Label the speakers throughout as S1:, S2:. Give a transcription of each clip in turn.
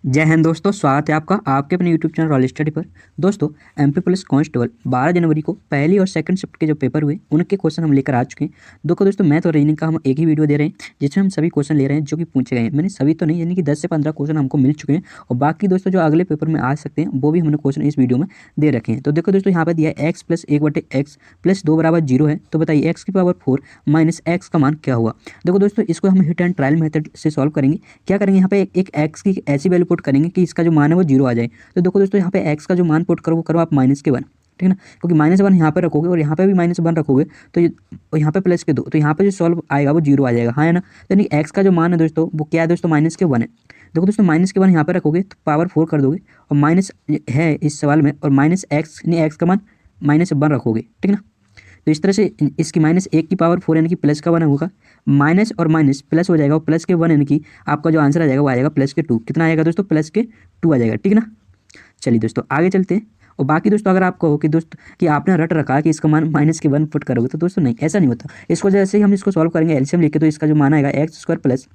S1: जय हिंद दोस्तों, स्वागत है आपका आपके अपने यूट्यूब चैनल रॉयल स्टडी पर। दोस्तों, एमपी पुलिस कांस्टेबल 12 जनवरी को पहली और सेकंड शिफ्ट के जो पेपर हुए उनके क्वेश्चन हम लेकर आ चुके हैं। देखो दोस्तों, मैं तो रीजनिंग का हम एक ही वीडियो दे रहे हैं जिसमें हम सभी क्वेश्चन ले रहे हैं जो कि पूछे गए हैं। मैंने सभी तो नहीं, यानी कि 10 से 15 क्वेश्चन हमको मिल चुके हैं और बाकी दोस्तों जो अगले पेपर में आ सकते हैं वो भी हमने क्वेश्चन इस वीडियो में दे रखे हैं। तो देखो दोस्तों, यहाँ पर दिया है एक्स प्लस 1/x प्लस 2 बराबर 0 है। तो बताइए एक्स की पावर 4 माइनस एक्स का मान क्या हुआ। देखो दोस्तों, इसको हम हिट एंड ट्रायल मेथड से सॉल्व करेंगे। क्या करेंगे, यहाँ पे एक एक्स की ऐसी वैल्यू पुट करेंगे कि इसका जो मान है वो 0 आ जाए। तो देखो दोस्तों, यहाँ पे एक्स का जो मान पुट करो वो करो आप -1, ठीक है ना, क्योंकि -1 यहाँ पे रखोगे और यहाँ पे भी -1 रखोगे तो यहाँ पे +2, तो यहाँ पे जो सॉल्व आएगा वो 0 आ जाएगा, हाँ है ना। तो यानी एक्स का जो मान है दोस्तों वो क्या है दोस्तों, -1 है। देखो दोस्तों, -1 यहाँ पे रखोगे तो पावर 4 कर दोगे और माइनस है इस सवाल में, और -x यानी एक्स का मान -1 रखोगे, ठीक है ना। तो इस तरह से इसकी -1 की पावर 4 यानी कि प्लस का 1 होगा, माइनस और माइनस प्लस हो जाएगा और प्लस के 1 यानी कि आपका जो आंसर आ जाएगा वो आ जाएगा +2। कितना आएगा दोस्तों, +2 आ जाएगा, ठीक है ना। चलिए दोस्तों आगे चलते हैं। और बाकी दोस्तों अगर आप कहो कि कि आपने रट रखा कि इसका मान -1 पुट करोगे, तो दोस्तों नहीं, ऐसा नहीं होता। इसको जैसे ही हम इसको सॉल्व करेंगे एलसीएम लेके, तो इसका जो मान आएगा x² प्लस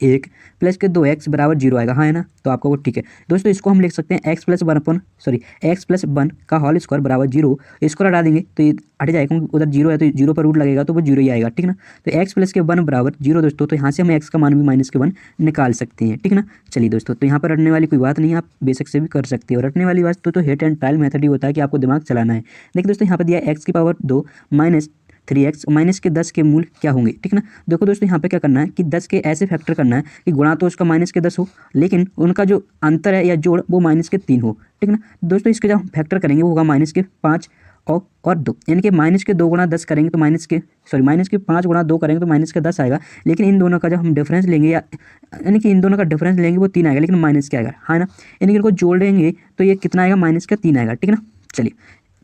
S1: 1 प्लस के 2x बराबर 0 आएगा, हाँ है ना। तो आपका वो ठीक है दोस्तों। इसको हम लिख सकते हैं x प्लस 1 का होल स्क्वायर बराबर 0। इसको हटा देंगे तो ये हट जाएगा, क्योंकि उधर 0 है तो 0 पर रूट लगेगा तो वो 0 ही आएगा, ठीक है ना। तो x प्लस के 1 बराबर 0 दोस्तों, तो यहाँ से हम x का मान भी -1 निकाल सकते हैं, ठीक है ना। चलिए दोस्तों, तो यहाँ पर रटने वाली कोई बात नहीं है, आप बेशक से भी कर सकते हो। रटने वाली बात तो हिट एंड ट्रायल मेथड ही होता है कि आपको दिमाग चलाना है। देखिए दोस्तों, यहाँ पर दिया x की पावर 2 माइनस 3x माइनस के 10 के मूल क्या होंगे, ठीक है ना। देखो दोस्तों, यहाँ पे क्या करना है कि 10 के ऐसे फैक्टर करना है कि गुणा तो उसका -10 हो, लेकिन उनका जो अंतर है या जोड़ वो -3 हो, ठीक है ना। दोस्तों इसके जब हम फैक्टर करेंगे वो होगा -5 और 2, यानी कि -2 गुणा 10 करेंगे तो -5 गुणा 2 करेंगे तो -10 आएगा। लेकिन इन दोनों का जब हम डिफरेंस लेंगे यानी कि इन दोनों का डिफरेंस लेंगे वो 3 आएगा, लेकिन माइनस क्या आएगा, हाँ ना। यानी कि इनको जोड़ेंगे तो ये कितना आएगा, -3 आएगा, ठीक है ना। चलिए,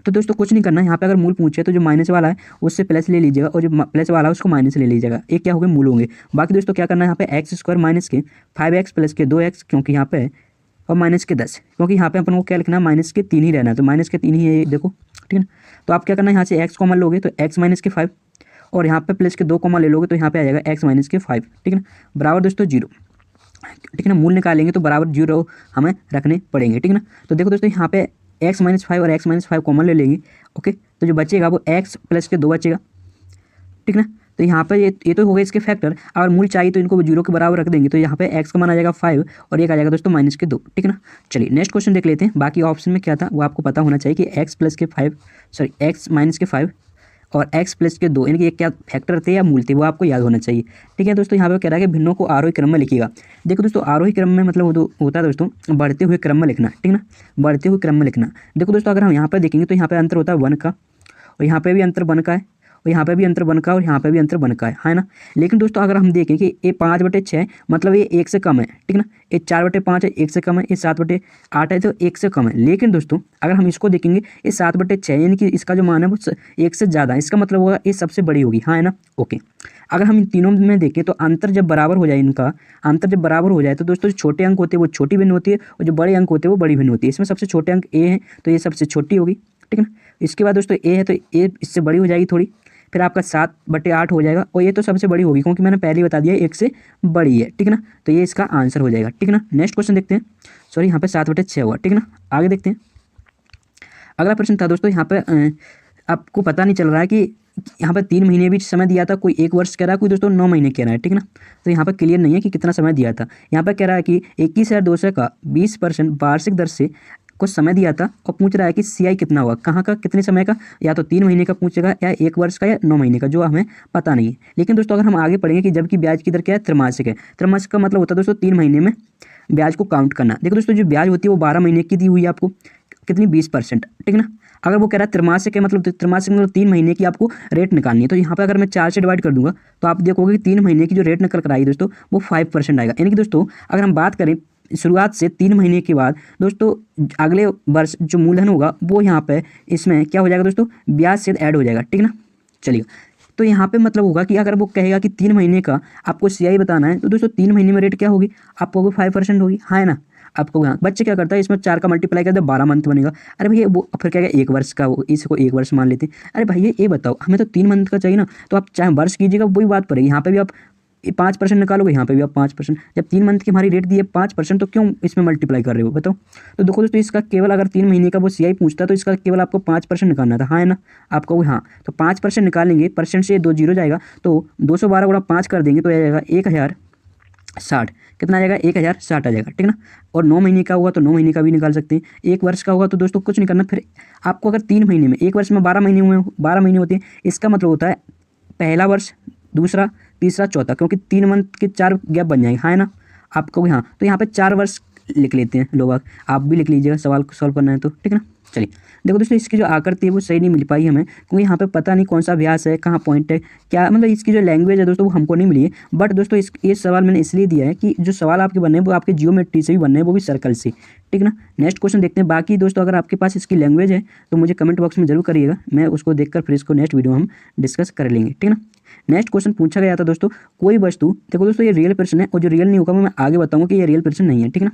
S1: तो दोस्तों कुछ नहीं करना है, यहाँ पे अगर मूल पूछे तो जो माइनस वाला है उससे प्लस ले लीजिएगा और जो प्लस वाला है उसको माइनस ले लीजिएगा। एक क्या हो गए, मूल होंगे। बाकी दोस्तों क्या करना है, यहाँ पे x² माइनस के 5x प्लस के 2x, क्योंकि यहाँ पे और -10, क्योंकि यहाँ पे अपन को क्या लिखना है, -3 ही रहना है, तो -3 ही है ये देखो, ठीक है ना। तो आप क्या करना है, यहाँ से x कॉमन लोगे तो x - 5 और यहाँ पे प्लस के 2 कॉमन ले लोगे तो यहाँ पे आ जाएगा x - 5, ठीक है ना, बराबर दोस्तों 0, ठीक है ना। मूल निकालेंगे तो बराबर 0 हमें रखने पड़ेंगे, ठीक है ना। तो देखो दोस्तों, यहाँ पे x - 5 और x - 5 कॉमन ले लेंगे, ओके। तो जो बचेगा वो x प्लस के 2 बचेगा, ठीक ना। तो यहाँ पे ये तो हो गए इसके फैक्टर। अगर मूल चाहिए तो इनको 0 के बराबर रख देंगे, तो यहाँ पे x का मान आ जाएगा 5 और एक आ जाएगा दोस्तों -2, ठीक है ना। चलिए नेक्स्ट क्वेश्चन देख लेते हैं। बाकी ऑप्शन में क्या था वो आपको पता होना चाहिए कि x - 5 और x प्लस के 2, यानी कि ये क्या फैक्टर थे या मूल थे, वो आपको याद होना चाहिए, ठीक है दोस्तों। यहाँ पे कह रहा है कि भिन्नों को आरोही क्रम में लिखिएगा। देखो दोस्तों, आरोही क्रम में मतलब वो होता है दोस्तों बढ़ते हुए क्रम में लिखना, ठीक है ना, बढ़ते हुए क्रम में लिखना। देखो दोस्तों, अगर हम यहाँ पर देखेंगे तो यहाँ पे अंतर होता है 1 का, और यहाँ पे भी अंतर 1 का है, और यहाँ पे भी अंतर 1 का, और यहाँ पे भी अंतर 1 का है ना। लेकिन दोस्तों अगर हम देखें कि ये 5/6 मतलब ये 1 से कम है, ठीक ना। ये 4/5 है, 1 से कम है। ये 7/8 है तो 1 से कम है। लेकिन दोस्तों अगर हम इसको देखेंगे, ये 7/6 यानी कि इसका जो मान है वो 1 से ज़्यादा है, इसका मतलब होगा ये सबसे बड़ी होगी, हाँ है ना, ओके। अगर हम इन तीनों में देखें तो अंतर जब बराबर हो जाए, इनका अंतर जब बराबर हो जाए तो दोस्तों जो छोटे अंक होते हैं वो छोटी भिन्न होती है और जो बड़े अंक होते हैं वो बड़ी भिन्न होती है। इसमें सबसे छोटे अंक ए है तो ये सबसे छोटी होगी, ठीक है ना। इसके बाद दोस्तों ए है तो ए इससे बड़ी हो जाएगी थोड़ी, फिर आपका 7/8 हो जाएगा, और ये तो सबसे बड़ी होगी क्योंकि मैंने पहले ही बता दिया 1 से बड़ी है, ठीक है ना। तो ये इसका आंसर हो जाएगा, ठीक है ना। नेक्स्ट क्वेश्चन देखते हैं। सॉरी, यहाँ पे 7/6 हुआ, ठीक है ना। आगे देखते हैं। अगला प्रश्न था दोस्तों, यहाँ पे आपको पता नहीं चल रहा है कि यहाँ पे 3 महीने भी समय दिया था, कोई 1 वर्ष कह रहा है, कोई दोस्तों 9 महीने कह रहा है, ठीक है ना। तो यहाँ पे क्लियर नहीं है कि कितना समय दिया था। यहाँ पे कह रहा है कि 21,200 का 20% वार्षिक दर से कुछ समय दिया था और पूछ रहा है कि CI कितना हुआ, कहाँ का, कितने समय का, या तो 3 महीने का पूछेगा या 1 वर्ष का या 9 महीने का, जो हमें पता नहीं है। लेकिन दोस्तों अगर हम आगे पढ़ेंगे कि जबकि ब्याज की दर क्या है, त्रैमासिक है। त्रैमासिक का मतलब होता है दोस्तों 3 महीने में ब्याज को काउंट करना। देखो दोस्तों, जो ब्याज होती है वो 12 महीने की दी हुई है आपको, कितनी, 20%, ठीक है ना। अगर वो कह रहा है त्रैमासिक है, मतलब त्रैमासिक मतलब 3 महीने की आपको रेट निकालनी है, तो यहाँ पे अगर मैं 4 से डिवाइड कर दूंगा तो आप देखोगे कि 3 महीने की जो रेट निकल कर आई दोस्तों वो 5% आएगा। यानी कि दोस्तों अगर हम बात करें शुरुआत से 3 महीने के बाद दोस्तों अगले वर्ष जो मूलधन होगा वो यहाँ पे इसमें क्या हो जाएगा दोस्तों, ब्याज से ऐड हो जाएगा, ठीक है ना। चलिए, तो यहाँ पे मतलब होगा कि अगर वो कहेगा कि 3 महीने का आपको CI बताना है, तो दोस्तों 3 महीने में रेट क्या होगी, आपको 5% होगी, हाँ है ना। आपको यहाँ बच्चे क्या करता है, इसमें 4 का मल्टीप्लाई करते हैं 12 मंथ बनेगा। अरे भैया वो फिर क्या 1 वर्ष का, वो इसको 1 वर्ष मान लेते हैं। अरे भाई ये बताओ, हमें तो 3 मंथ का चाहिए ना, तो आप चाहे वर्ष कीजिएगा वही बात पड़ेगी। यहाँ पे भी आप 5% निकालोगे, यहाँ पे भी आप 5%। जब 3 मंथ की हमारी रेट दी है 5%, तो क्यों इसमें मल्टीप्लाई कर रहे हो बताओ। तो देखो दोस्तों, इसका केवल अगर 3 महीने का वो CI पूछता तो इसका केवल आपको 5% निकालना था, हाँ है ना। आप कहोगे हाँ, तो 5% निकालेंगे, परसेंट से 2 जीरो जाएगा, तो 212 गुणा 5 कर देंगे तो आ जाएगा 1060। कितना आ जाएगा, 1060 आ जाएगा, ठीक ना। और 9 महीने का होगा तो 9 महीने का भी निकाल सकते हैं। 1 वर्ष का होगा तो दोस्तों कुछ नहीं करना, फिर आपको अगर 3 महीने में, 1 वर्ष में 12 महीने हुए, 12 महीने होते हैं, इसका मतलब होता है पहला वर्ष, दूसरा, तीसरा, चौथा, क्योंकि 3 मंथ के 4 गैप बन जाएंगे, हाँ है ना। आपको हाँ, तो यहाँ पे 4 वर्ष लिख लेते हैं लोग, आप भी लिख लीजिएगा, सवाल को सॉल्व करना है तो, ठीक ना। चलिए देखो दोस्तों, इसकी जो आकृति है वो सही नहीं मिल पाई हमें, क्योंकि यहाँ पे पता नहीं कौन सा व्यास है, कहाँ पॉइंट है, क्या मतलब इसकी जो लैंग्वेज है दोस्तों वो हमको नहीं मिली है। बट दोस्तों ये सवाल मैंने इसलिए दिया है कि जो सवाल आपके बनने हैं वो आपके जियोमेट्री से भी बनने हैं, वो भी सर्कल से, ठीक ना। नेक्स्ट क्वेश्चन देखते हैं। बाकी दोस्तों अगर आपके पास इसकी लैंग्वेज है तो मुझे कमेंट बॉक्स में जरूर करिएगा, मैं उसको देखकर फिर इसको नेक्स्ट वीडियो हम डिस्कस कर लेंगे, ठीक ना। नेक्स्ट क्वेश्चन पूछा गया था दोस्तों, कोई वस्तु, देखो दोस्तों ये रियल प्रश्न है, और जो रियल नहीं होगा मैं आगे बताऊंगा कि ये रियल प्रश्न नहीं है, ठीक ना।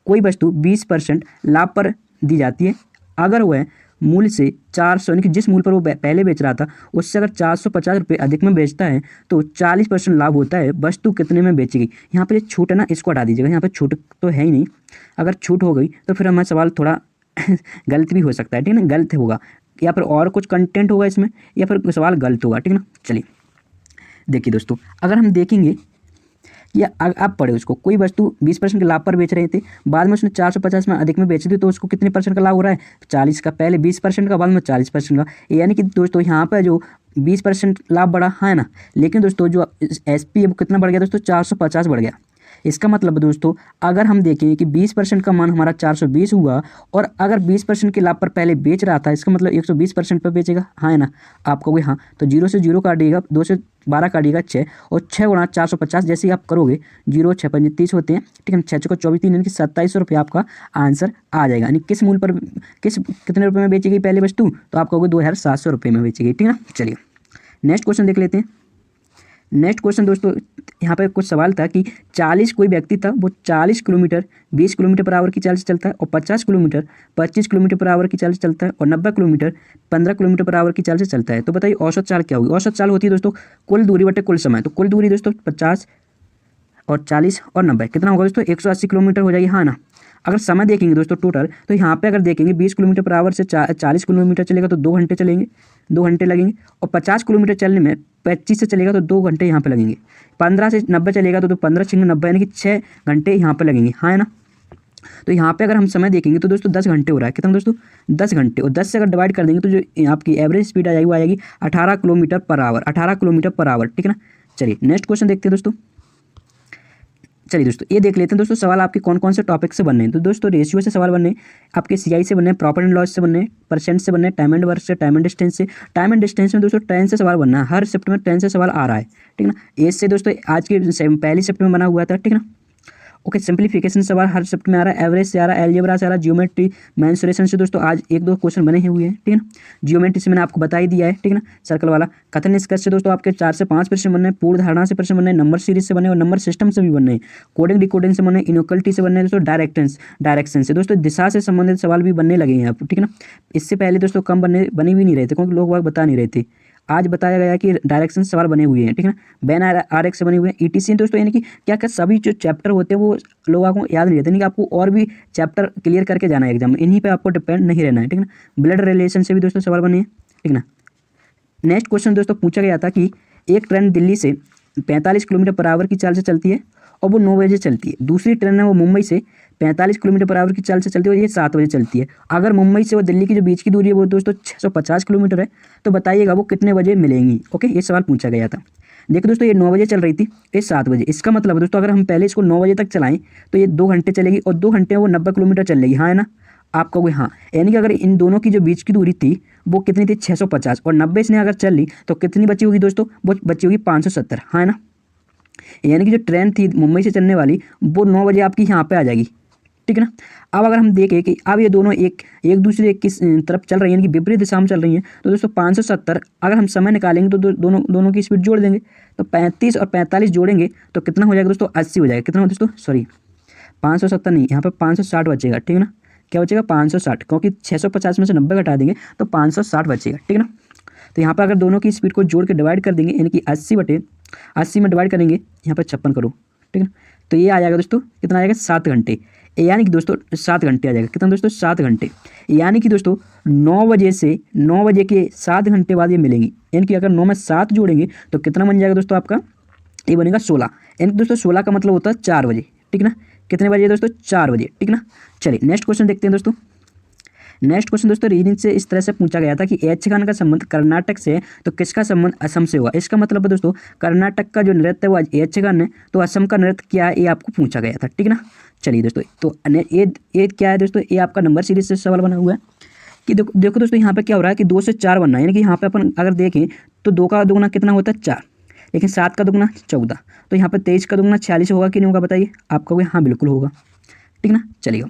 S1: कोई वस्तु 20% लाभ पर दी जाती है, अगर वह मूल्य से 400, यानी कि जिस मूल्य पर वो पहले बेच रहा था उससे अगर 450 रुपये अधिक में बेचता है तो 40% लाभ होता है, वस्तु कितने में बेचेगी। यहाँ पर छूट है ना, इसको हटा दीजिएगा, यहाँ पर छूट तो है ही नहीं। अगर छूट हो गई तो फिर हमारा सवाल थोड़ा गलत भी हो सकता है, ठीक है ना, गलत होगा, या फिर और कुछ कंटेंट होगा इसमें, या फिर सवाल गलत होगा, ठीक है ना। चलिए देखिए दोस्तों, अगर हम देखेंगे या आप पढ़े उसको, कोई वस्तु 20% के लाभ पर बेच रहे थे, बाद में उसने 450 में अधिक में बेची थी, तो उसको कितने परसेंट का लाभ हो रहा है, 40 का। पहले 20% का, बाद में 40% का, यानी कि दोस्तों यहाँ पर जो 20% लाभ बढ़ा है ना, लेकिन दोस्तों जो SP है वो कितना बढ़ गया दोस्तों, 450 बढ़ गया। इसका मतलब दोस्तों अगर हम देखें कि 20% का मान हमारा 420 हुआ, और अगर 20% के लाभ पर पहले बेच रहा था, इसका मतलब 120% पर बेचेगा, हाँ है ना। आप कहोगे हाँ, तो 0 से 0 काटिएगा, 2 से 12 काटिएगा 6, और 6 गुणा 450 जैसे ही आप करोगे, 0 6 5 30 होते हैं, ठीक है। 6 को 24 3, यानी कि 2700 रुपये आपका आंसर आ जाएगा। यानी किस मूल्य पर, कितने रुपये में बेचेगी पहले वस्तु, तो आप कहोगे 2700 रुपये में बेचेगी, ठीक है ना। चलिए नेक्स्ट क्वेश्चन देख लेते हैं। नेक्स्ट क्वेश्चन दोस्तों, यहाँ पर कुछ सवाल था कि 40 कोई व्यक्ति था, वो 40 किलोमीटर 20 किलोमीटर पर आवर की चाल से चलता है, और 50 किलोमीटर 25 किलोमीटर पर आवर की चाल से चलता है, और 90 किलोमीटर 15 किलोमीटर पर आवर की चाल से चलता है। तो बताइए औसत चाल क्या होगी। औसत चाल होती है दोस्तों कुल दूरी बटे कुल समय। तो कुल दूरी दोस्तों 50 और 40 और 90 कितना होगा दोस्तों, 180 किलोमीटर हो जाएगी, हाँ ना। अगर समय देखेंगे दोस्तों टोटल, तो यहाँ पे अगर देखेंगे 20 किलोमीटर पर आवर से 40 किलोमीटर चलेगा तो 2 घंटे चलेंगे, 2 घंटे लगेंगे, और 50 किलोमीटर चलने में 25 से चलेगा तो 2 घंटे यहाँ पे लगेंगे, 15 से 90 चलेगा तो 15 6 90, यानी कि 6 घंटे यहाँ पे लगेंगे, हाँ है ना। तो यहाँ पे अगर हम समय देखेंगे तो दोस्तों 10 घंटे हो रहा है, कितना दोस्तों 10 घंटे, और 10 से अगर डिवाइड कर देंगे तो जो आपकी एवरेज स्पीड आ जाएगी वो आ जाएगी 18 kilometre per hour, 18 kilometre per hour, ठीक है ना। चलिए नेक्स्ट क्वेश्चन देखते हैं दोस्तों। चलिए दोस्तों ये देख लेते हैं दोस्तों सवाल आपके कौन कौन से टॉपिक से बनने हैं। तो दोस्तों रेशियो से सवाल बनने, आपके CI से बनने, प्रॉफिट एंड लॉस से बनने, परसेंट से बनने, टाइम एंड वर्क से, टाइम एंड डिस्टेंस से। टाइम एंड डिस्टेंस में दोस्तों ट्रेन से सवाल बनना है, हर शिफ्ट में ट्रेन से सवाल आ रहा है, ठीक है ना। एज से दोस्तों आज की पहली शिफ्ट में बना हुआ था, ठीक है ना। ओके, सिंप्लीफिकेशन सवाल हर शिफ्ट में आ रहा है, एवरेज से आ रहा है, अलजेब्रा से आ रहा है, जियोमेट्री मेंसुरेशन से दोस्तों आज 1-2 क्वेश्चन बने हुए हैं, ठीक है ना। जियोमेट्री से मैंने आपको बता ही दिया है, ठीक है ना, सर्कल वाला। कथन निष्कर्ष से दोस्तों आपके 4 से 5 प्रश्न बनने, पूर्ण धारणा से प्रश्न बनने, नंबर सीरीज से बने, और नंबर सिस्टम से भी बनने, कोडिंग डिकोडिंग से बने, इनोक्वलिटी से बनने दोस्तों, डायरेक्शन से दोस्तों, दिशा से संबंधित सवाल भी बनने लगे हैं आप, ठीक है ना। इससे पहले दोस्तों कम बने भी नहीं रहे थे, क्योंकि लोग वह बता नहीं रहे थे। आज बताया गया कि डायरेक्शन सवाल बने हुए हैं, ठीक है ना। बैन RX से बने हुए हैं, ETC दोस्तों, यानी कि क्या क्या सभी जो चैप्टर होते हैं वो लोगों को याद नहीं रहते, यानी कि आपको और भी चैप्टर क्लियर करके जाना है एग्जाम में, इन्हीं पे आपको डिपेंड नहीं रहना है, ठीक है ना। ब्लड रिलेशन से भी दोस्तों सवाल बने हैं, ठीक है ना। नेक्स्ट क्वेश्चन दोस्तों पूछा गया था कि एक ट्रेन दिल्ली से 45 किलोमीटर पर आवर की चाल से चलती है और वो 9 बजे चलती है। दूसरी ट्रेन है वो मुंबई से 45 किलोमीटर पर आवर की चाल से चलती है और ये 7 बजे चलती है। अगर मुंबई से वो दिल्ली की जो बीच की दूरी है वो दोस्तों 650 किलोमीटर है, तो बताइएगा वो कितने बजे मिलेंगी। ओके, ये सवाल पूछा गया था। देखो दोस्तों ये 9 बजे चल रही थी, ये 7 बजे। इसका मतलब है दोस्तों अगर हम पहले इसको 9 बजे तक चलाएं तो ये 2 घंटे चलेगी और 2 घंटे में वो 90 किलोमीटर चल लेगी, हाँ है ना। आप कहोगे हाँ, यानी कि अगर इन दोनों की जो बीच की दूरी थी वो कितनी थी 650 और 90 इसने अगर चल ली तो कितनी बची होगी दोस्तों, वो बची होगी 570, हाँ है ना। यानी कि जो ट्रेन थी मुंबई से चलने वाली वो 9 बजे आपकी यहाँ पे आ जाएगी, ठीक है ना। अब अगर हम देखें कि अब ये दोनों एक दूसरे की तरफ चल रही है, यानी कि विपरीत दिशा में चल रही हैं, तो दोस्तों 570 अगर हम समय निकालेंगे तो दोनों की स्पीड जोड़ देंगे, तो 35 और 45 जोड़ेंगे तो कितना हो जाएगा दोस्तों 80 हो जाएगा। कितना हो दोस्तों, सॉरी 570 नहीं, यहाँ पर 560 बचेगा, ठीक है ना। क्या बचेगा 560, क्योंकि 650 में से 90 घटा देंगे तो 560 बचेगा, ठीक है ना। तो यहाँ पर अगर दोनों की स्पीड को जोड़ के डिवाइड कर देंगे, यानी कि 80 बटे 80 में डिवाइड करेंगे, यहाँ पर 56 करो, ठीक है। तो ये आ जाएगा दोस्तों, कितना आ जाएगा 7 घंटे, यानी कि दोस्तों 7 घंटे आ जाएगा। कितना दोस्तों 7 घंटे, यानी कि दोस्तों 9 बजे से 9 बजे के 7 घंटे बाद ये मिलेंगी। यानी कि अगर 9 में 7 जोड़ेंगे तो कितना बन जाएगा दोस्तों आपका, ये बनेगा 16। यानी कि दोस्तों 16 का मतलब होता है 4 बजे, ठीक ना। कितने बजे दोस्तों, 4 बजे, ठीक ना। चलिए नेक्स्ट क्वेश्चन देखते हैं दोस्तों। नेक्स्ट क्वेश्चन दोस्तों रीजनिंग से इस तरह से पूछा गया था कि यक्षगान का संबंध कर्नाटक से है तो किसका संबंध असम से होगा। इसका मतलब है दोस्तों कर्नाटक का जो नृत्य है वो यक्षगान है, तो असम का नृत्य क्या है ये आपको पूछा गया था, ठीक ना। चलिए दोस्तों, तो ये क्या है दोस्तों, ये आपका नंबर सीरीज से सवाल बना हुआ है कि देखो दोस्तों यहाँ पे क्या हो रहा है कि 2 से 4 बनना है। यानी कि यहाँ पे अपन अगर देखें तो 2 का दुगुना कितना होता है 4, लेकिन 7 का दुगुना 14, तो यहाँ पे 23 का दुगुना 46 होगा कि नहीं होगा बताइए। आप कहोगे हाँ बिल्कुल होगा, ठीक ना। चलिए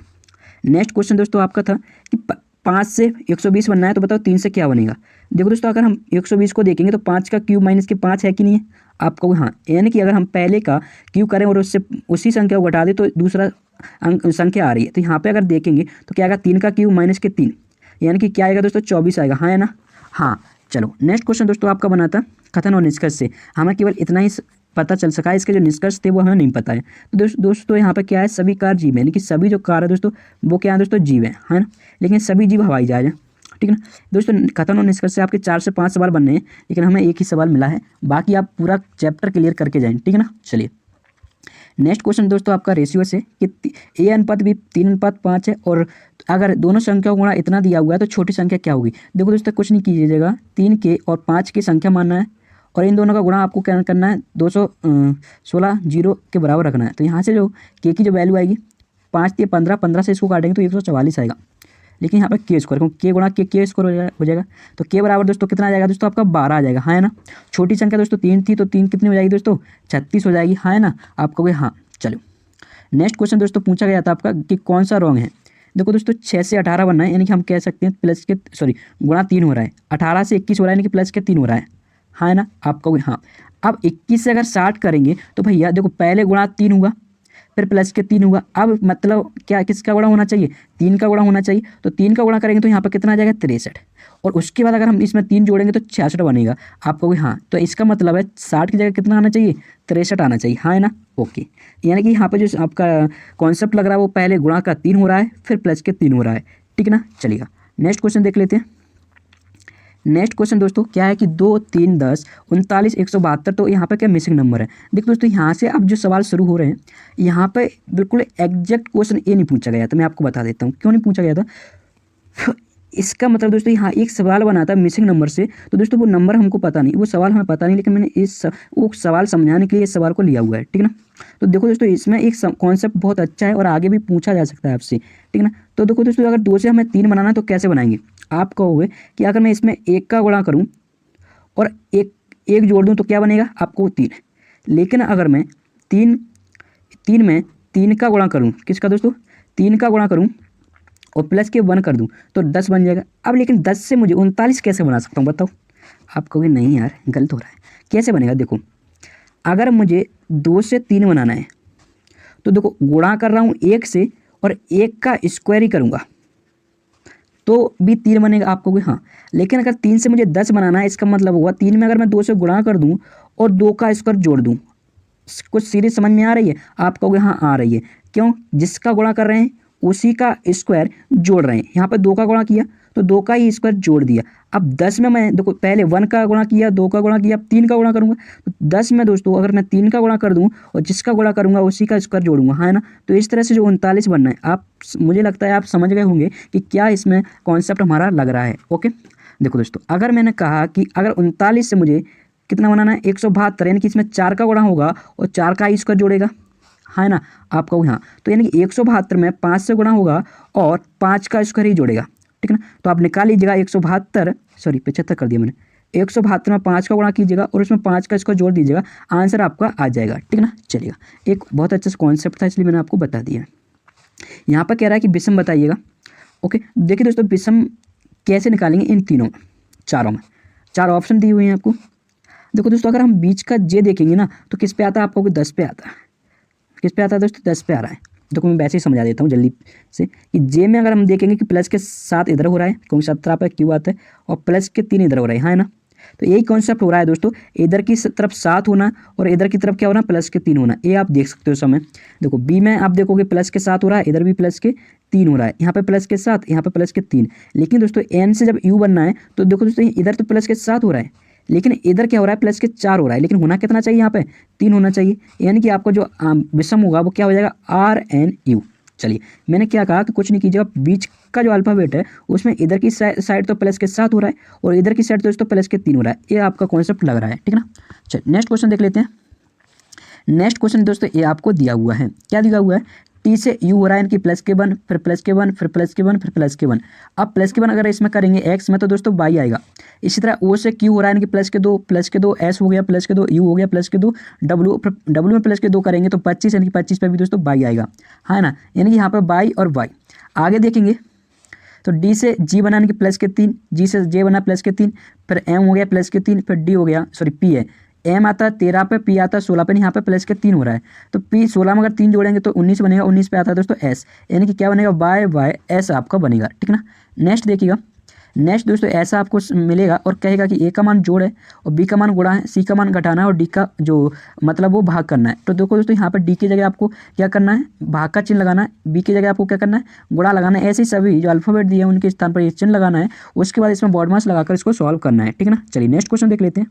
S1: नेक्स्ट क्वेश्चन दोस्तों आपका था कि 5 से 120 बनना है, तो बताओ 3 से क्या बनेगा। देखो दोस्तों अगर हम 120 को देखेंगे तो 5 का क्यूब माइनस के 5 है कि नहीं है, आप कहोगे हाँ। यानी कि अगर हम पहले का क्यूब करें और उससे उसी संख्या को घटा दें तो दूसरा संख्या आ रही है। तो यहाँ पे अगर देखेंगे तो क्या आएगा, 3 का क्यूब माइनस के 3, यानी कि क्या आएगा दोस्तों 24 आएगा, हाँ है ना। हाँ चलो नेक्स्ट क्वेश्चन दोस्तों आपका बना था कथन और निष्कर्ष से। हमें केवल इतना ही पता चल सका है, इसके जो निष्कर्ष थे वो हमें नहीं पता है। तो दोस्तों यहाँ पे क्या है, सभी कार जीव है, यानी कि सभी जो कार है दोस्तों वो क्या है दोस्तों, जीव है ना। लेकिन सभी जीव हवाई जहाज है, ठीक है ना। दोस्तों कथन और निष्कर्ष से आपके 4 से 5 सवाल बनने हैं, लेकिन हमें एक ही सवाल मिला है, बाकी आप पूरा चैप्टर क्लियर करके जाएँ, ठीक है ना। चलिए नेक्स्ट क्वेश्चन दोस्तों आपका रेशियो से कि ए अनुपात बी 3:5 है, और अगर दोनों संख्याओं को गुणा इतना दिया हुआ है तो छोटी संख्या क्या होगी। देखो दोस्तों कुछ नहीं कीजिएगा, 3 के और 5 की संख्या मानना है और इन दोनों का गुणा आपको क्या करना है, 216 जीरो के बराबर रखना है। तो यहाँ से जो के की जो वैल्यू आएगी 5 या 15, 15 से इसको काटेंगे तो 144 आएगा। लेकिन यहाँ पर के स्क्वायर, क्योंकि के गुणा के स्क्वायर हो जाएगा, तो के बराबर दोस्तों कितना आ जाएगा दोस्तों आपका 12 आ जाएगा, हाँ है ना। छोटी संख्या दोस्तों 3 थी, तो 3 कितनी हो जाएगी दोस्तों 36 हो जाएगी, हाँ है ना। आप कहोगे हाँ। चलो नेक्स्ट क्वेश्चन दोस्तों पूछा गया था आपका कि कौन सा रॉन्ग है। देखो दोस्तों 6 से 18 बनना है, यानी कि हम कह सकते हैं प्लस के गुणा 3 हो रहा है, 18 से 21 हो रहा है, यानी कि प्लस के 3 हो रहा है, हाँ है ना। आप कहोगे हाँ। अब 21 से अगर 60 करेंगे तो भैया देखो पहले गुणा 3 हुआ, फिर प्लस के 3 हुआ। अब मतलब क्या, किसका गुणा होना चाहिए, 3 का गुणा होना चाहिए। तो 3 का गुणा करेंगे तो यहाँ पर कितना आ जाएगा 63, और उसके बाद अगर हम इसमें 3 जोड़ेंगे तो 66 बनेगा। आप कहोगे हाँ। तो इसका मतलब है 60 की जगह कितना आना चाहिए, 63 आना चाहिए, हाँ है ना। ओके, यानी कि यहाँ पे जो आपका कॉन्सेप्ट लग रहा है वो पहले गुणा का 3 हो रहा है, फिर प्लस के 3 हो रहा है, ठीक है ना। चलिएगा नेक्स्ट क्वेश्चन देख लेते हैं। नेक्स्ट क्वेश्चन दोस्तों क्या है कि 2, 3, 10, 39, 172, तो यहाँ पे क्या मिसिंग नंबर है। देखो दोस्तों यहाँ से अब जो सवाल शुरू हो रहे हैं यहाँ पे बिल्कुल एग्जैक्ट क्वेश्चन ये नहीं पूछा गया था। मैं आपको बता देता हूँ क्यों नहीं पूछा गया था। इसका मतलब दोस्तों यहाँ एक सवाल बना था मिसिंग नंबर से, तो दोस्तों वो नंबर हमको पता नहीं, वो सवाल हमें पता नहीं, लेकिन मैंने वो सवाल समझाने के लिए इस सवाल को लिया हुआ है, ठीक ना। तो देखो दोस्तों इसमें एक कॉन्सेप्ट बहुत अच्छा है और आगे भी पूछा जा सकता है आपसे, ठीक ना। तो देखो दोस्तों अगर 2 से हमें 3 बनाना है तो कैसे बनाएंगे। आप कहोगे कि अगर मैं इसमें 1 का गुणा करूँ और एक जोड़ दूँ तो क्या बनेगा आपको 3, लेकिन अगर मैं 3 में 3 का गुणा करूँ, किसका दोस्तों 3 का गुणा करूँ और प्लस के 1 कर दूं तो 10 बन जाएगा। अब लेकिन 10 से मुझे 39 कैसे बना सकता हूँ बताओ। आप कहोगे नहीं यार गलत हो रहा है, कैसे बनेगा। देखो अगर मुझे 2 से 3 बनाना है तो देखो गुणा कर रहा हूँ 1 से और 1 का स्क्वायर ही करूँगा तो भी 3 बनेगा। आप कहोगे हाँ, लेकिन अगर 3 से मुझे 10 बनाना है इसका मतलब हुआ 3 में अगर मैं 2 से गुणा कर दूँ और 2 का स्क्वायर जोड़ दूँ। कुछ सीरीज समझ में आ रही है। आप कहोगे हाँ आ रही है। क्यों, जिसका गुणा कर रहे हैं उसी का स्क्वायर जोड़ रहे हैं। यहाँ पर 2 का गुणा किया तो 2 का ही स्क्वायर जोड़ दिया। अब 10 में मैं देखो पहले 1 का गुणा किया, 2 का गुणा किया, अब 3 का गुणा करूँगा तो 10 में दोस्तों अगर मैं 3 का गुणा कर दूँ और जिसका गुणा करूँगा उसी का स्क्वायर जोड़ूंगा, हाँ है ना। तो इस तरह से जो 39 बनना है, आप मुझे लगता है आप समझ गए होंगे कि क्या इसमें कॉन्सेप्ट हमारा लग रहा है। ओके देखो दोस्तों अगर मैंने कहा कि अगर 39 से मुझे कितना बनाना है 172, यानी कि इसमें 4 का गुणा होगा और 4 का ही स्क्वायर जोड़ेगा, हाँ है ना। आप कहो हाँ, तो यानी कि 172 में 5 से गुणा होगा और 5 का स्क्वायर ही जोड़ेगा, ठीक है ना। तो आप निकाल लीजिएगा 75 कर दिया मैंने, 172 में 5 का गुणा कीजिएगा और उसमें 5 का स्क्वायर जोड़ दीजिएगा, आंसर आपका आ जाएगा, ठीक है ना। चलिएगा एक बहुत अच्छा कॉन्सेप्ट था इसलिए मैंने आपको बता दिया। यहाँ पर कह रहा है कि विषम बताइएगा। ओके देखिए दोस्तों विषम कैसे निकालेंगे इन तीनों चारों में, 4 ऑप्शन दिए हुए हैं आपको। देखो दोस्तों अगर हम बीच का जे देखेंगे ना तो किस पे आता है, आपको 10 पे आता है। किस पे आता है दोस्तों 10 पे आ रहा है। देखो मैं वैसे ही समझा देता हूँ जल्दी से कि जे में अगर हम देखेंगे कि प्लस के 7 इधर हो रहा है क्योंकि 17 पे क्यू आता है और प्लस के 3 इधर हो रहा है, हाँ है ना। तो यही कॉन्सेप्ट हो रहा है दोस्तों, इधर की तरफ 7 होना और इधर की तरफ क्या होना, +3 होना। ये आप देख सकते हो समय। देखो बी में आप देखोगे +7 हो रहा है, इधर भी +3 हो रहा है, यहाँ पे +7, यहाँ पे +3। लेकिन दोस्तों एन से जब यू बनना है तो देखो दोस्तों इधर तो +7 हो रहा है, लेकिन इधर क्या हो रहा है, +4 हो रहा है। लेकिन होना कितना चाहिए, यहाँ पे 3 होना चाहिए। यानी कि आपका जो विषम होगा वो क्या हो जाएगा, RNU। चलिए मैंने क्या कहा कि कुछ नहीं कीजिएगा, बीच का जो अल्फ़ाबेट है उसमें इधर की साइड तो +7 हो रहा है और इधर की साइड तो दोस्तों +3 हो रहा है। ये आपका कॉन्सेप्ट लग रहा है, ठीक ना। चलिए नेक्स्ट क्वेश्चन देख लेते हैं। नेक्स्ट क्वेश्चन दोस्तों ये आपको दिया हुआ है, क्या दिया हुआ है, टी से यू हो रहा है, इनकी +1 फिर +1 फिर +1 फिर +1। अब +1 अगर इसमें करेंगे एक्स में तो दोस्तों y आएगा। इसी तरह ओ से क्यू हो रहा है, इनकी +2 एस हो गया, +2 यू हो गया, +2 डब्ल्यू में +2 करेंगे तो 25, यानी कि 25 पे भी दोस्तों y आएगा, है ना। यानी कि यहाँ पर y और y। आगे देखेंगे तो डी से जी बना इनकी +3, जी से जे बना +3, फिर एम हो गया +3, फिर डी हो गया, सॉरी पी है, एम आता है 13 पे, पी आता है 16 पे, यहाँ पे +3 हो रहा है। तो पी 16 में अगर 3 जोड़ेंगे तो 19 बनेगा, 19 पे आता है दोस्तों एस, यानी कि क्या बनेगा, वाई एस आपका बनेगा, ठीक ना। नेक्स्ट देखिएगा, नेक्स्ट दोस्तों ऐसा आपको मिलेगा और कहेगा कि ए का मान जोड़ है और बी का मान गुणा है, सी का मान घटाना है और डी का जो मतलब वो भाग करना है। तो देखो दोस्तों यहाँ पर डी की जगह आपको क्या करना है, भाग का चिन्ह लगाना है, बी की जगह आपको क्या करना है, गुणा लगाना है। ऐसे ही सभी जो अल्फाबेट दिए हैं उनके स्थान पर ये चिन्ह लगाना है, उसके बाद इसमें बॉड मास लगाकर इसको सॉल्व करना है, ठीक है ना। चलिए नेक्स्ट क्वेश्चन देख लेते हैं,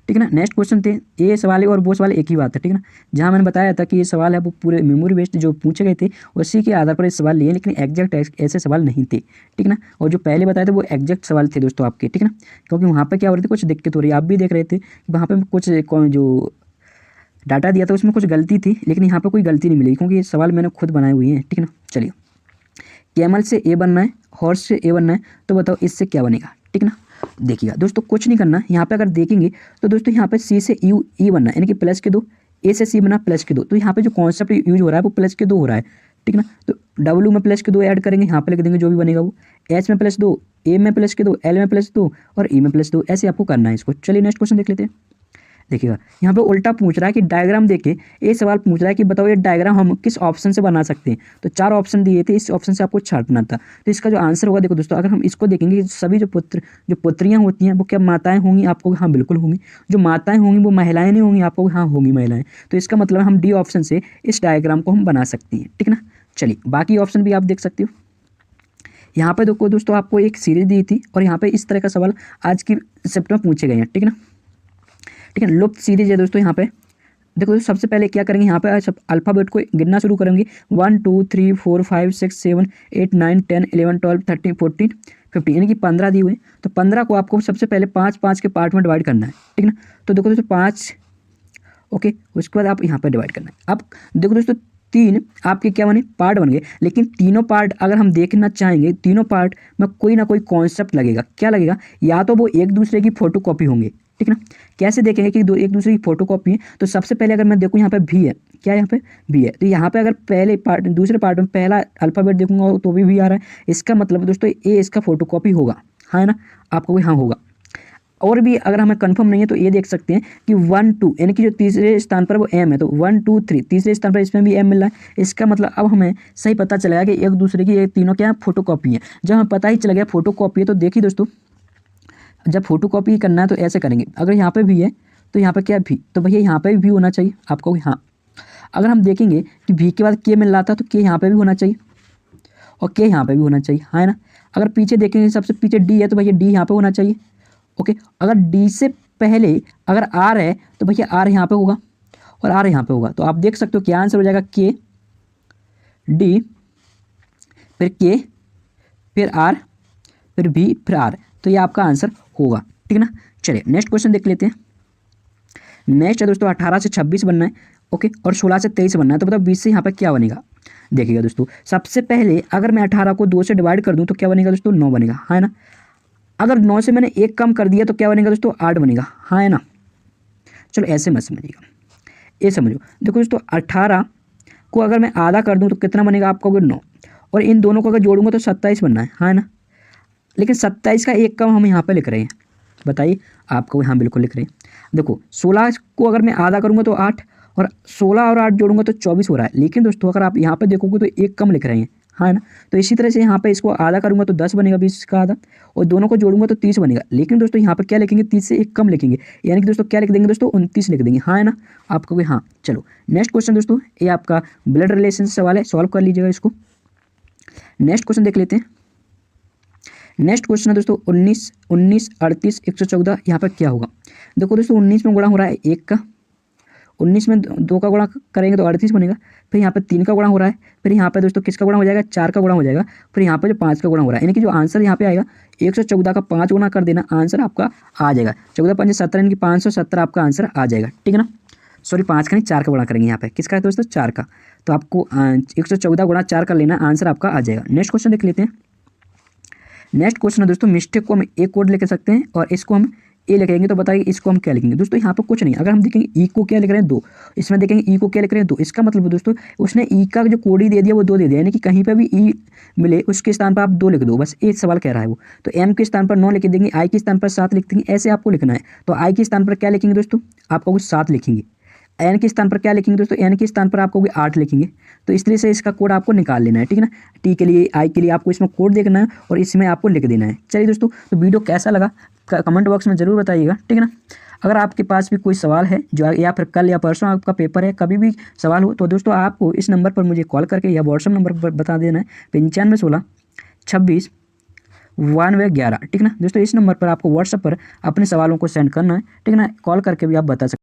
S1: ठीक है ना। नेक्स्ट क्वेश्चन थे, ये सवाल है और वो सवाल एक ही बात है, ठीक है ना। जहाँ मैंने बताया था कि ये सवाल है वो पूरे मेमोरी बेस्ड जो पूछे गए थे उसी के आधार पर ये सवाल लिए, लेकिन एग्जैक्ट ऐसे सवाल नहीं थे, ठीक ना। और जो पहले बताए थे वो एग्जैक्ट सवाल थे दोस्तों आपके, ठीक है ना। क्योंकि वहाँ पर क्या हो रही थी, कुछ दिक्कत हो रही है, आप भी देख रहे थे कि वहाँ पर कुछ जो डाटा दिया था उसमें कुछ गलती थी, लेकिन यहाँ पर कोई गलती नहीं मिली क्योंकि ये सवाल मैंने खुद बनाए हुए हैं, ठीक है ना। चलिए कैमल से ए बनना है, हॉर्स से ए बनना है, तो बताओ इससे क्या बनेगा, ठीक ना। देखिएगा दोस्तों कुछ नहीं करना, यहाँ पे अगर देखेंगे तो दोस्तों यहाँ पे सी से यू ई बनना है, यानी कि +2, ए से सी बना +2। तो यहाँ पे जो कॉन्सेप्ट यूज हो रहा है वो +2 हो रहा है, ठीक ना। तो डब्ल्यू में +2 ऐड करेंगे, यहाँ पे लिख देंगे जो भी बनेगा वो, एच में +2, ए में +2, एल में +2 और ई में +2, ऐसे आपको करना है इसको। चलिए नेक्स्ट क्वेश्चन देख लेते हैं। देखिएगा यहाँ पे उल्टा पूछ रहा है कि डायग्राम देके ये सवाल पूछ रहा है कि बताओ ये डायग्राम हम किस ऑप्शन से बना सकते हैं। तो 4 ऑप्शन दिए थे, इस ऑप्शन से आपको छांटना था। तो इसका जो आंसर होगा, देखो दोस्तों अगर हम इसको देखेंगे सभी जो पुत्रियाँ होती हैं वो क्या माताएं होंगी, आपको हाँ बिल्कुल होंगी। जो माताएं होंगी वो महिलाएं नहीं होंगी, आपको हाँ होंगी महिलाएं। तो इसका मतलब हम डी ऑप्शन से इस डायग्राम को हम बना सकते हैं, ठीक ना। चलिए बाकी ऑप्शन भी आप देख सकते हो। यहाँ पे देखो दोस्तों आपको एक सीरीज दी थी और यहाँ पे इस तरह का सवाल आज की शिफ्ट में पूछे गए हैं, ठीक है ना। ठीक है, लुप्त सीरीज है दोस्तों। यहाँ पे देखो दोस्तों सबसे पहले क्या करेंगे, यहाँ पे अल्फ़ाबेट को गिनना शुरू करेंगे, 1 2 3 4 5 6 7 8 9 10 11 12 13 14 15, यानी कि 15 दिए हुए। तो 15 को आपको सबसे पहले 5 के पार्ट में डिवाइड करना है, ठीक ना। तो देखो दोस्तों 5, ओके, उसके बाद आप यहाँ पर डिवाइड करना है। अब देखो दोस्तों 3 आपके क्या बने, पार्ट बन गए। लेकिन तीनों पार्ट अगर हम देखना चाहेंगे, तीनों पार्ट में कोई ना कोई कॉन्सेप्ट लगेगा। क्या लगेगा, या तो वो एक दूसरे की फोटोकॉपी होंगे, ठीक ना। कैसे देखेंगे कि एक दूसरे की फोटोकॉपी है। तो सबसे पहले अगर मैं देखूँ यहाँ पे भी है, क्या यहाँ पे भी है, तो यहाँ पे अगर पहले पार्ट दूसरे पार्ट में पहला अल्फ़ाबेट देखूंगा तो भी आ रहा है, इसका मतलब दोस्तों ये इसका फोटोकॉपी होगा, है ना। आपको भी हाँ होगा। और भी अगर हमें कंफर्म नहीं है तो ये देख सकते हैं कि 1 2 यानी कि जो तीसरे स्थान पर वो एम है, तो 1 2 3 तीसरे स्थान पर इसमें भी एम मिल रहा है। इसका मतलब अब हमें सही पता चलेगा कि एक दूसरे की ये तीनों क्या फोटोकॉपी है। जब हमें पता ही चला गया फोटोकॉपी है तो देखिए दोस्तों जब फोटोकॉपी करना है तो ऐसे करेंगे, अगर यहाँ पे भी है तो यहाँ पे क्या भी, तो भैया यहाँ पे भी होना चाहिए आपको, हाँ। अगर हम देखेंगे कि भी के बाद के मिल रहा था तो के यहाँ पे भी होना चाहिए और के यहाँ पे भी होना चाहिए, है ना। अगर पीछे देखेंगे सबसे पीछे डी है तो भैया डी यहाँ पे होना चाहिए, ओके। अगर डी से पहले अगर आर है तो भैया आर यहाँ पे होगा और आर यहाँ पे होगा। तो आप देख सकते हो क्या आंसर हो जाएगा, के डी फिर के फिर आर फिर बी फिर आर, तो ये आपका आंसर होगा, ठीक है ना। चलिए नेक्स्ट क्वेश्चन देख लेते हैं। नेक्स्ट है दोस्तों 18 से 26 बनना है, ओके, और 16 से 23 बनना है। तो बताओ 20 से यहाँ पर क्या बनेगा। देखिएगा दोस्तों सबसे पहले अगर मैं 18 को 2 से डिवाइड कर दूँ तो क्या बनेगा दोस्तों, 9 बनेगा, है ना। अगर 9 से मैंने 1 कम कर दिया तो क्या बनेगा दोस्तों, 8 बनेगा, हाँ है ना। चलो ऐसे मत समझिएगा, ये समझो। देखो दोस्तों 18 को अगर मैं आधा कर दूँ तो कितना बनेगा, आपका 9, और इन दोनों को अगर जोड़ूंगा तो 27 बनना है ना। लेकिन 27 का 1 कम हम यहाँ पे लिख रहे हैं, बताइए आपको, हाँ बिल्कुल लिख रहे हैं। देखो 16 को अगर मैं आधा करूँगा तो 8, और 16 और 8 जोड़ूंगा तो 24 हो रहा है। लेकिन दोस्तों अगर आप यहाँ पे देखोगे तो 1 कम लिख रहे हैं, हाँ ना। तो इसी तरह से यहाँ पे इसको आधा करूँगा तो 10 बनेगा, 20 का आधा, और दोनों को जोड़ूंगा तो 30 बनेगा। लेकिन दोस्तों यहाँ पर क्या लिखेंगे, 30 से एक कम लिखेंगे, यानी कि दोस्तों क्या लिख देंगे दोस्तों, 29 लिख देंगे। हाँ है ना, आपको भी हाँ। चलो नेक्स्ट क्वेश्चन दोस्तों, ये आपका ब्लड रिलेशन से सवाल है, सॉल्व कर लीजिएगा इसको। नेक्स्ट क्वेश्चन देख लेते हैं। नेक्स्ट क्वेश्चन है दोस्तों 19, 38, 114, यहाँ पर क्या होगा। देखो दोस्तों 19 में गुणा हो रहा है 1 का, 19 में 2 का गुणा करेंगे तो 38 बनेगा, फिर यहाँ पे 3 का गुणा हो रहा है, फिर यहाँ पे दोस्तों किसका गुणा हो जाएगा, 4 का गुणा हो जाएगा, फिर यहाँ पे जो 5 का गुणा हो रहा है, यानी कि जो आंसर यहाँ पे आएगा 114 का 5 गुणा कर देना, आंसर आपका आ जाएगा 14 5 17, यानी कि 570 आपका आंसर आ जाएगा। ठीक है ना, सॉरी 5 का नहीं 4 का गुणा करेंगे यहाँ पे, किसका है दोस्तों 4 का, तो आपको 114 गुणा 4 कर लेना, आंसर आपका आ जाएगा। नेक्स्ट क्वेश्चन देख लेते हैं। नेक्स्ट क्वेश्चन है दोस्तों, मिस्टेक को हम एक कोड लिख सकते हैं और इसको हम ए लिखेंगे, तो बताइए इसको हम क्या लिखेंगे। दोस्तों यहाँ पर कुछ नहीं, अगर हम देखेंगे ई को क्या लिख रहे हैं 2, इसमें देखेंगे ई को क्या लिख रहे हैं 2, इसका मतलब दोस्तों उसने ई का जो कोड ही दे दिया वो 2 दे दिया, यानी कि कहीं पर भी ई मिले उसके स्थान पर आप 2 लिख दो, बस ये सवाल कह रहा है वो। तो एम के स्थान पर 9 लिख देंगे, आई के स्थान पर 7 लिख देंगे, ऐसे आपको लिखना है। तो आई के स्थान पर क्या लिखेंगे दोस्तों, आपको कुछ 7 लिखेंगे, एन के स्थान पर क्या लिखेंगे दोस्तों, एन के स्थान पर आपको 8 लिखेंगे। तो इस तरह से इसका कोड आपको निकाल लेना है। ठीक है ना, टी के लिए आई के लिए आपको इसमें कोड देखना है और इसमें आपको लिख देना है। चलिए दोस्तों, तो वीडियो कैसा लगा कमेंट बॉक्स में ज़रूर बताइएगा। ठीक है ना, अगर आपके पास भी कोई सवाल है जो या फिर कल या परसों आपका पेपर है, कभी भी सवाल हो तो दोस्तों आपको इस नंबर पर मुझे कॉल करके या व्हाट्सअप नंबर पर बता देना है, 95 16 26 92 11। ठीक है ना दोस्तों, इस नंबर पर आपको व्हाट्सएप पर अपने सवालों को सेंड करना है। ठीक है ना, कॉल करके भी आप बता सकते हैं।